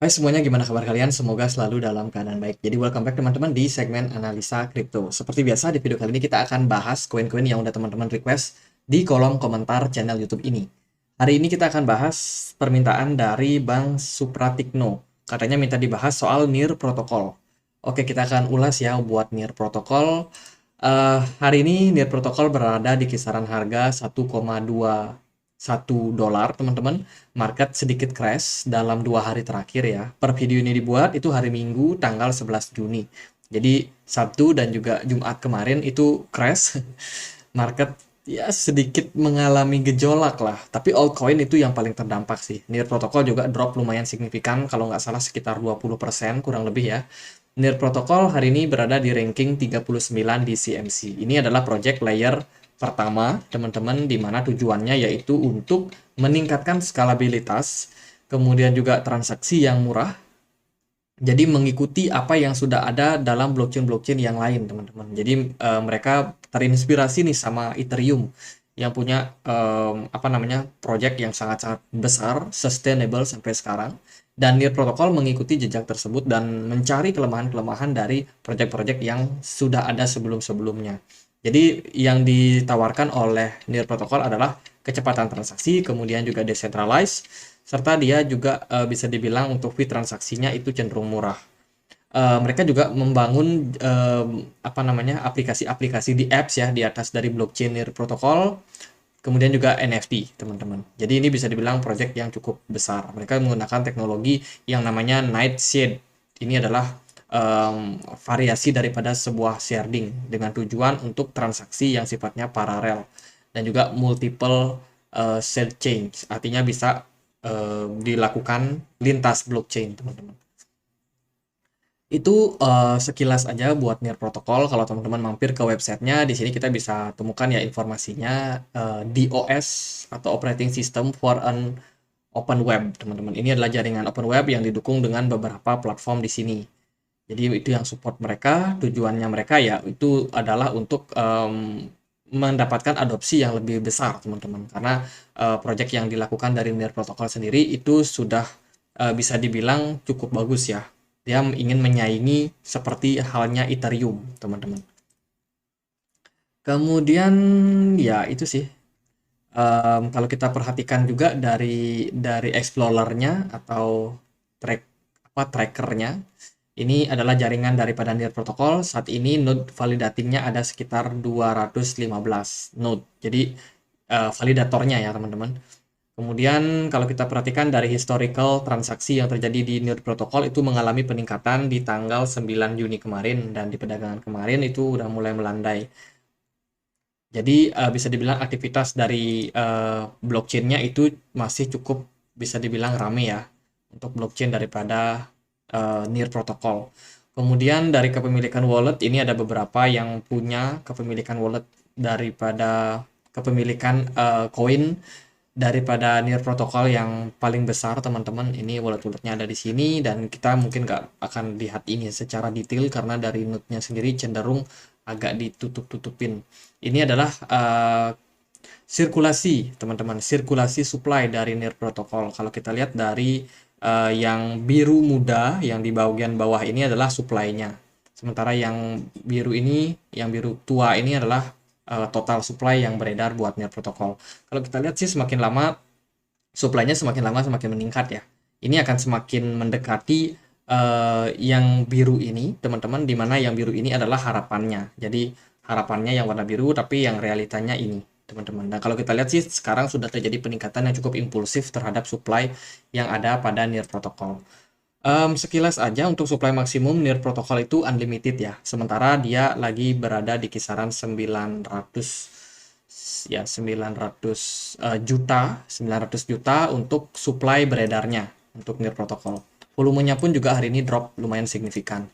Hai semuanya, gimana kabar kalian? Semoga selalu dalam keadaan baik. Jadi welcome back teman-teman di segmen analisa kripto. Seperti biasa di video kali ini kita akan bahas koin-koin yang udah teman-teman request di kolom komentar channel YouTube ini. Hari ini kita akan bahas permintaan dari Bank Supratikno. Katanya minta dibahas soal NIR Protocol. Oke, kita akan ulas ya buat NIR Protocol. Hari ini NIR Protocol berada di kisaran harga 1,21 dolar, teman-teman. Market sedikit crash dalam 2 hari terakhir ya. Per video ini dibuat itu hari Minggu tanggal 11 Juni. Jadi Sabtu dan juga Jumat kemarin itu crash. Market ya sedikit mengalami gejolak lah. Tapi altcoin itu yang paling terdampak sih. NIR Protocol juga drop lumayan signifikan, kalau nggak salah sekitar 20% kurang lebih ya. NIR Protocol hari ini berada di ranking 39 di CMC. Ini adalah project layer pertama, teman-teman, di mana tujuannya yaitu untuk meningkatkan skalabilitas, kemudian juga transaksi yang murah. Jadi mengikuti apa yang sudah ada dalam blockchain-blockchain yang lain, teman-teman. Jadi mereka terinspirasi nih sama Ethereum yang punya apa namanya project yang sangat-sangat besar, sustainable sampai sekarang. Dan NIR Protocol mengikuti jejak tersebut dan mencari kelemahan-kelemahan dari project-project yang sudah ada sebelum-sebelumnya. Jadi yang ditawarkan oleh NIR Protocol adalah kecepatan transaksi, kemudian juga decentralized, serta dia juga bisa dibilang untuk fee transaksinya itu cenderung murah. Mereka juga membangun apa namanya aplikasi-aplikasi di apps ya di atas dari blockchain NIR Protocol, kemudian juga NFT, teman-teman. Jadi ini bisa dibilang project yang cukup besar. Mereka menggunakan teknologi yang namanya Nightshade. Ini adalah variasi daripada sebuah sharding dengan tujuan untuk transaksi yang sifatnya paralel dan juga multiple shared chains, artinya bisa dilakukan lintas blockchain, teman-teman. Itu sekilas aja buat NIR Protocol. Kalau teman-teman mampir ke websitenya, di sini kita bisa temukan ya informasinya, DOS atau Operating System for an Open Web, teman-teman. Ini adalah jaringan open web yang didukung dengan beberapa platform di sini. Jadi itu yang support mereka, tujuannya mereka ya itu adalah untuk mendapatkan adopsi yang lebih besar, teman-teman. Karena project yang dilakukan dari NIR Protocol sendiri itu sudah bisa dibilang cukup bagus ya. Dia ingin menyaingi seperti halnya Ethereum, teman-teman. Kemudian ya itu sih. Kalau kita perhatikan juga dari explorernya atau trackernya, ini adalah jaringan daripada NIR Protocol. Saat ini node validatingnya ada sekitar 215 node. Jadi validatornya ya, teman-teman. Kemudian kalau kita perhatikan dari historical transaksi yang terjadi di NIR Protocol itu mengalami peningkatan di tanggal 9 Juni kemarin, dan di perdagangan kemarin itu udah mulai melandai. Jadi bisa dibilang aktivitas dari blockchain-nya itu masih cukup bisa dibilang rame ya untuk blockchain daripada NIR Protocol. Kemudian dari kepemilikan wallet ini ada beberapa yang punya kepemilikan wallet daripada kepemilikan koin daripada NIR Protocol yang paling besar, teman-teman. Ini wallet-walletnya ada di sini dan kita mungkin nggak akan lihat ini secara detail karena dari node-nya sendiri cenderung agak ditutup-tutupin. Ini adalah sirkulasi, teman-teman, sirkulasi supply dari NIR Protocol. Kalau kita lihat dari yang biru muda yang di bagian bawah ini adalah supply-nya. Sementara yang biru ini, yang biru tua ini adalah total supply yang beredar buat NIR Protocol. Kalau kita lihat sih semakin lama supply-nya semakin lama semakin meningkat ya. Ini akan semakin mendekati yang biru ini, teman-teman, di mana yang biru ini adalah harapannya. Jadi harapannya yang warna biru, tapi yang realitanya ini, teman-teman. Dan kalau kita lihat sih sekarang sudah terjadi peningkatan yang cukup impulsif terhadap supply yang ada pada NIR Protocol. Sekilas aja untuk supply maksimum NIR Protocol itu unlimited ya. Sementara dia lagi berada di kisaran 900 ya 900 900 juta untuk supply beredarnya untuk NIR Protocol. Volumenya pun juga hari ini drop lumayan signifikan.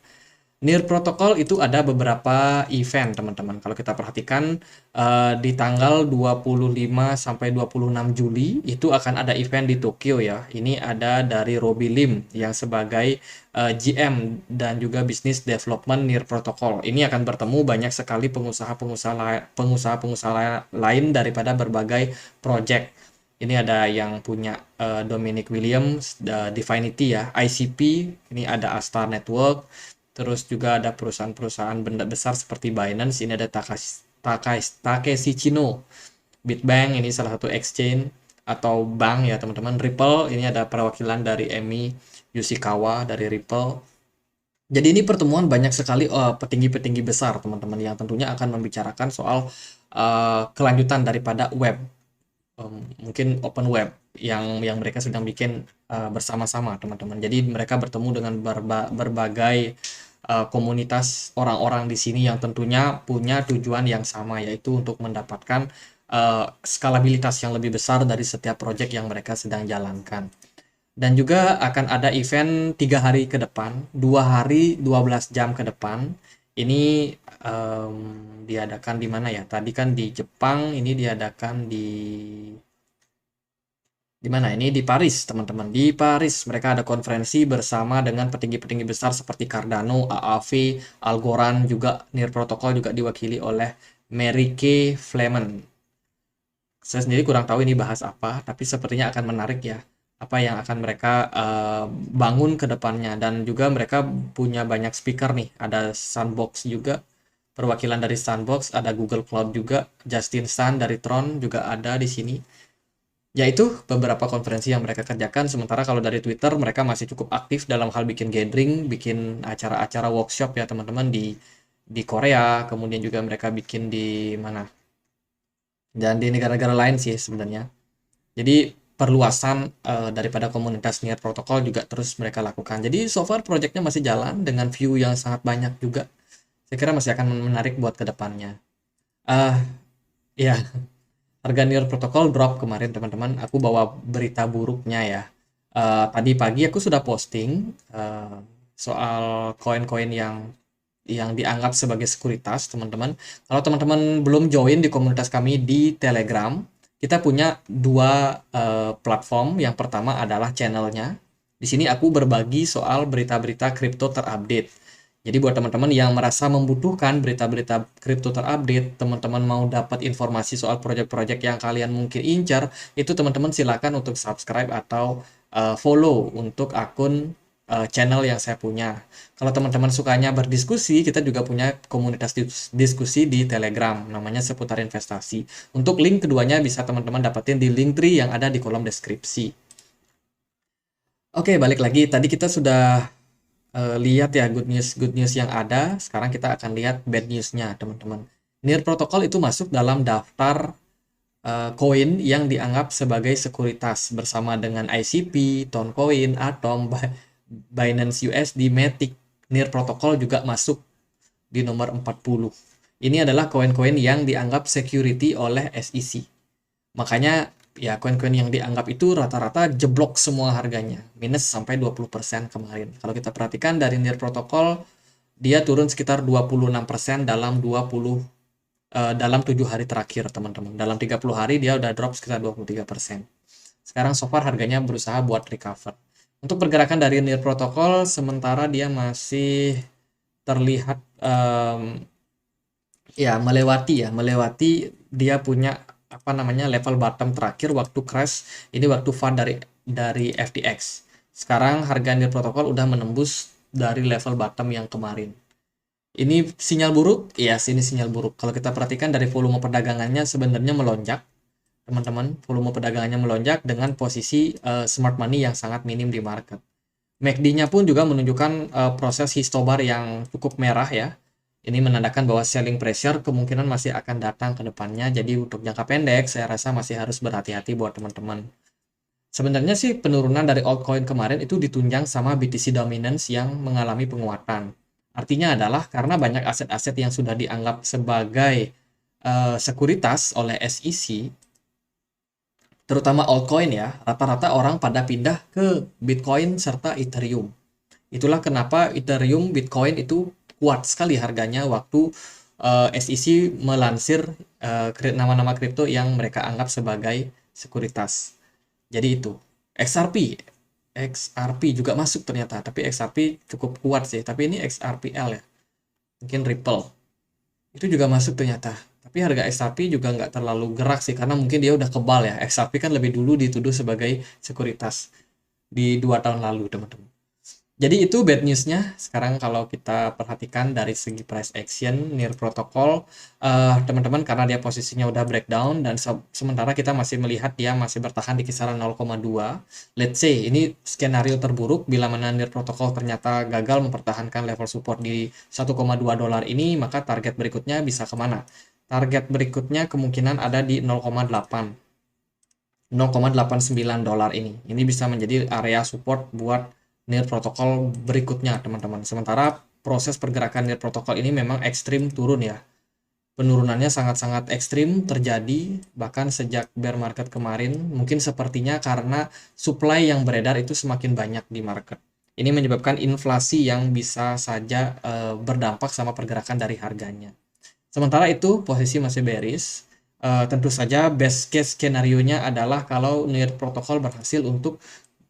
NIR Protocol itu ada beberapa event, teman-teman. Kalau kita perhatikan di tanggal 25 sampai 26 Juli itu akan ada event di Tokyo ya. Ini ada dari Robbie Lim yang sebagai GM dan juga Business Development NIR Protocol. Ini akan bertemu banyak sekali pengusaha-pengusaha lain daripada berbagai project. Ini ada yang punya Dominic Williams, Divinity ya, ICP, ini ada Astar Network, terus juga ada perusahaan-perusahaan benda besar seperti Binance, ini ada Takeshi Chino, Bitbank, ini salah satu exchange atau bank ya teman-teman. Ripple, ini ada perwakilan dari Emi Yoshikawa dari Ripple. Jadi ini pertemuan banyak sekali petinggi-petinggi besar teman-teman yang tentunya akan membicarakan soal kelanjutan daripada web. Mungkin open web yang mereka sedang bikin bersama-sama teman-teman. Jadi mereka bertemu dengan berbagai komunitas orang-orang di sini yang tentunya punya tujuan yang sama, yaitu untuk mendapatkan skalabilitas yang lebih besar dari setiap proyek yang mereka sedang jalankan. Dan juga akan ada event 3 hari ke depan, 2 hari 12 jam ke depan. Ini diadakan di mana ya? Tadi kan di Jepang, ini diadakan di mana? Ini di Paris, teman-teman. Di Paris, mereka ada konferensi bersama dengan petinggi-petinggi besar seperti Cardano, AAV, Algorand, juga Near Protocol juga diwakili oleh Mary Kay Flemen. Saya sendiri kurang tahu ini bahas apa, tapi sepertinya akan menarik ya. Apa yang akan mereka bangun ke depannya. Dan juga mereka punya banyak speaker nih. Ada Sandbox juga, perwakilan dari Sandbox, ada Google Cloud juga, Justin Sun dari Tron juga ada di sini. Yaitu beberapa konferensi yang mereka kerjakan. Sementara kalau dari Twitter, mereka masih cukup aktif dalam hal bikin gathering, bikin acara-acara workshop ya teman-teman di Korea, kemudian juga mereka bikin di mana? Dan di negara-negara lain sih sebenarnya. Jadi perluasan daripada komunitas Near Protocol juga terus mereka lakukan. Jadi so far projectnya masih jalan dengan view yang sangat banyak juga. Saya kira masih akan menarik buat kedepannya. Ah, ya, harga Near Protocol drop kemarin teman-teman. Aku bawa berita buruknya ya. Tadi pagi aku sudah posting soal koin-koin yang dianggap sebagai sekuritas, teman-teman. Kalau teman-teman belum join di komunitas kami di Telegram, kita punya dua platform. Yang pertama adalah channelnya. Di sini aku berbagi soal berita-berita kripto terupdate. Jadi buat teman-teman yang merasa membutuhkan berita-berita kripto terupdate, teman-teman mau dapat informasi soal proyek-proyek yang kalian mungkin incar, itu teman-teman silakan untuk subscribe atau follow untuk akun channel yang saya punya. Kalau teman-teman sukanya berdiskusi, kita juga punya komunitas diskusi di Telegram, namanya Seputar Investasi. Untuk link keduanya bisa teman-teman dapetin di Linktree yang ada di kolom deskripsi. Oke, balik lagi. Tadi kita sudah lihat ya good news yang ada. Sekarang kita akan lihat bad newsnya, teman-teman. Near Protocol itu masuk dalam daftar koin yang dianggap sebagai sekuritas bersama dengan ICP, Toncoin, Atom, Binance USD, Matic. Near Protocol juga masuk di nomor 40. Ini adalah koin-koin yang dianggap security oleh SEC. Makanya ya koin-koin yang dianggap itu rata-rata jeblok semua harganya, minus sampai 20% kemarin. Kalau kita perhatikan dari Near Protocol, dia turun sekitar 26% dalam 7 hari terakhir, teman-teman. Dalam 30 hari dia udah drop sekitar 23%. Sekarang so far harganya berusaha buat recover. Untuk pergerakan dari Near Protocol, sementara dia masih terlihat melewati dia punya apa namanya level bottom terakhir waktu crash, ini waktu fund dari FTX. Sekarang harga Near Protocol udah menembus dari level bottom yang kemarin. Ini sinyal buruk? Iya, ini sinyal buruk. Kalau kita perhatikan dari volume perdagangannya sebenarnya melonjak, teman-teman. Volume perdagangannya melonjak dengan posisi smart money yang sangat minim di market. MACD-nya pun juga menunjukkan proses histobar yang cukup merah ya. Ini menandakan bahwa selling pressure kemungkinan masih akan datang ke depannya. Jadi untuk jangka pendek saya rasa masih harus berhati-hati buat teman-teman. Sebenarnya sih penurunan dari altcoin kemarin itu ditunjang sama BTC dominance yang mengalami penguatan. Artinya adalah karena banyak aset-aset yang sudah dianggap sebagai sekuritas oleh SEC, terutama altcoin ya, rata-rata orang pada pindah ke Bitcoin serta Ethereum. Itulah kenapa Ethereum, Bitcoin itu kuat sekali harganya waktu SEC melansir nama-nama kripto yang mereka anggap sebagai sekuritas. Jadi itu. XRP juga masuk ternyata, tapi XRP cukup kuat sih. Tapi ini XRPL ya. Mungkin Ripple. Itu juga masuk ternyata. Tapi harga XRP juga nggak terlalu gerak sih, karena mungkin dia udah kebal ya. XRP kan lebih dulu dituduh sebagai sekuritas di 2 tahun lalu, teman-teman. Jadi itu bad news-nya. Sekarang kalau kita perhatikan dari segi price action, Near Protocol, teman-teman, karena dia posisinya udah breakdown dan sementara kita masih melihat dia masih bertahan di kisaran 0,2. Let's say ini skenario terburuk, bila mana Near Protocol ternyata gagal mempertahankan level support di 1,2 dolar ini, maka target berikutnya bisa kemana? Target berikutnya kemungkinan ada di 0,8. 0,89 dolar ini. Ini bisa menjadi area support buat Near Protocol berikutnya, teman-teman. Sementara proses pergerakan Near Protocol ini memang ekstrim turun ya. Penurunannya sangat-sangat ekstrim terjadi bahkan sejak bear market kemarin. Mungkin sepertinya karena supply yang beredar itu semakin banyak di market. Ini menyebabkan inflasi yang bisa saja berdampak sama pergerakan dari harganya. Sementara itu posisi masih bearish. Tentu saja best case skenario-nya adalah kalau Near Protocol berhasil untuk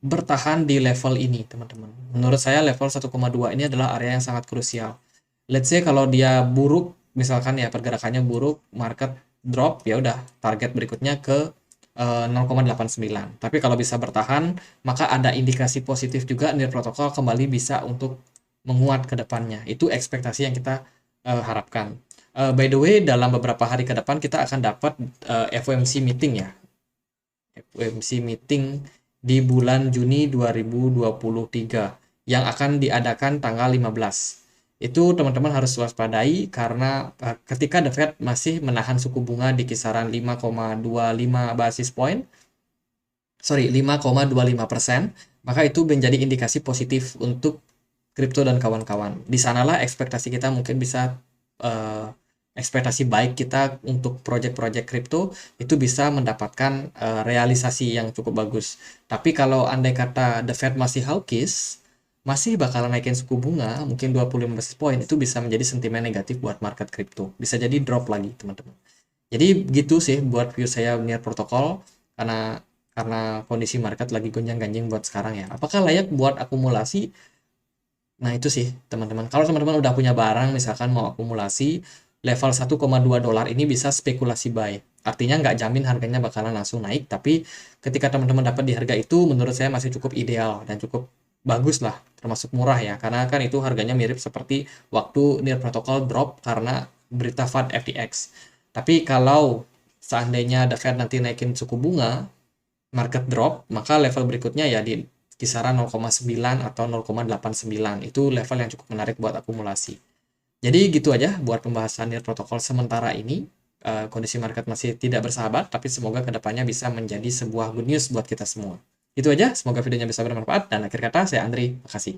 bertahan di level ini, teman-teman. Menurut saya level 1,2 ini adalah area yang sangat krusial. Let's say kalau dia buruk, misalkan ya pergerakannya buruk, market drop, ya udah target berikutnya ke 0,89. Tapi kalau bisa bertahan, maka ada indikasi positif juga Near Protocol kembali bisa untuk menguat ke depannya. Itu ekspektasi yang kita harapkan. By the way, dalam beberapa hari ke depan kita akan dapat FOMC meeting ya. FOMC meeting di bulan Juni 2023 yang akan diadakan tanggal 15. Itu teman-teman harus waspadai karena ketika The Fed masih menahan suku bunga di kisaran 5,25 basis point, 5,25%, maka itu menjadi indikasi positif untuk kripto dan kawan-kawan. Di sanalah ekspektasi kita mungkin bisa ekspektasi baik kita untuk project-project kripto itu bisa mendapatkan realisasi yang cukup bagus. Tapi kalau andai kata The Fed masih hawkish, masih bakalan naikin suku bunga, mungkin 25 basis point, itu bisa menjadi sentimen negatif buat market kripto. Bisa jadi drop lagi, teman-teman. Jadi gitu sih buat view saya Near Protocol, karena kondisi market lagi gonjang-ganjing buat sekarang ya. Apakah layak buat akumulasi? Nah itu sih teman-teman. Kalau teman-teman udah punya barang, misalkan mau akumulasi, level 1,2 dolar ini bisa spekulasi buy. Artinya nggak jamin harganya bakalan langsung naik, tapi ketika teman-teman dapat di harga itu, menurut saya masih cukup ideal dan cukup bagus lah, termasuk murah ya. Karena kan itu harganya mirip seperti waktu Near Protocol drop karena berita FUD FTX. Tapi kalau seandainya The Fed nanti naikin suku bunga, market drop, maka level berikutnya ya di kisaran 0,9 atau 0,89. Itu level yang cukup menarik buat akumulasi. Jadi gitu aja buat pembahasan Near Protocol sementara ini. Kondisi market masih tidak bersahabat, tapi semoga kedepannya bisa menjadi sebuah good news buat kita semua. Itu aja, semoga videonya bisa bermanfaat, dan akhir kata saya Andri, makasih.